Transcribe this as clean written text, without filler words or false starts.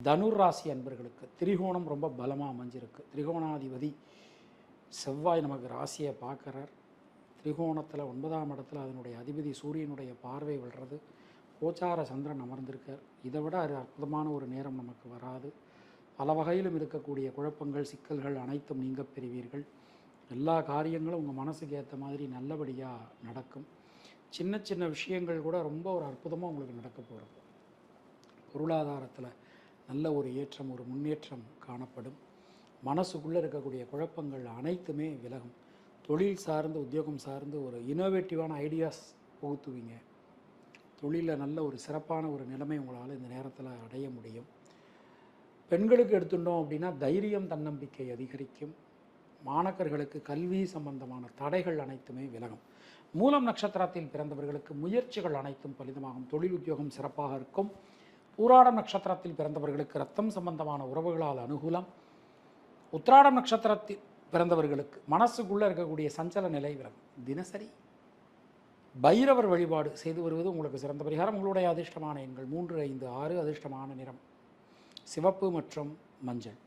தனுர் ராசி அன்பர்களுக்கு திரிகோணம் ரொம்ப பலமாக அமைஞ்சிருக்கு. திரிகோணாதிபதி செவ்வாய் நமக்கு ராசியை பார்க்குறார். திரிகோணத்தில் 9ஆம் இடத்துல அதனுடைய அதிபதி சூரியனுடைய பார்வை விழுறது. கோச்சார சந்திரன் அமர்ந்திருக்கார். இதை விட அது அற்புதமான ஒரு நேரம் நமக்கு வராது. பல வகையிலும் இருக்கக்கூடிய குழப்பங்கள், சிக்கல்கள் அனைத்தும் நீங்க பெறுவீர்கள். எல்லா காரியங்களும் உங்கள் மனசுக்கு ஏற்ற மாதிரி நல்லபடியாக நடக்கும். சின்ன சின்ன விஷயங்கள் கூட ரொம்ப ஒரு அற்புதமாக உங்களுக்கு நடக்க போகிறது. பொருளாதாரத்தில் நல்ல ஒரு ஏற்றம், ஒரு முன்னேற்றம் காணப்படும். மனசுக்குள்ளே இருக்கக்கூடிய குழப்பங்கள் அனைத்துமே விலகும். தொழில் சார்ந்து, உத்தியோகம் சார்ந்து ஒரு இனோவேட்டிவான ஐடியாஸ் புகுத்துவீங்க. தொழிலில் நல்ல ஒரு சிறப்பான ஒரு நிலைமை உங்களால் இந்த நேரத்தில் அடைய முடியும். பெண்களுக்கு எடுத்துட்டோம் அப்படின்னா தைரியம், தன்னம்பிக்கை அதிகரிக்கும். மாணக்கர்களுக்கு கல்வி சம்பந்தமான தடைகள் அனைத்துமே விலகும். மூலம் நட்சத்திரத்தில் பிறந்தவர்களுக்கு முயற்சிகள் அனைத்தும் பலிதமாகும். தொழில் உத்தியோகம் சிறப்பாக இருக்கும். பூராடம் நட்சத்திரத்தில் பிறந்தவர்களுக்கு ரத்தம் சம்பந்தமான உறவுகளால் அனுகூலம். உத்திராடம் நட்சத்திரத்தில் பிறந்தவர்களுக்கு மனசுக்குள்ளே இருக்கக்கூடிய சஞ்சல நிலை விலகும். தினசரி பைரவர் வழிபாடு செய்து வருவது உங்களுக்கு சிறந்த பரிகாரம். உங்களுடைய அதிர்ஷ்டமான எண்கள் 3, 5, 6. அதிர்ஷ்டமான நிறம் சிவப்பு மற்றும் மஞ்சள்.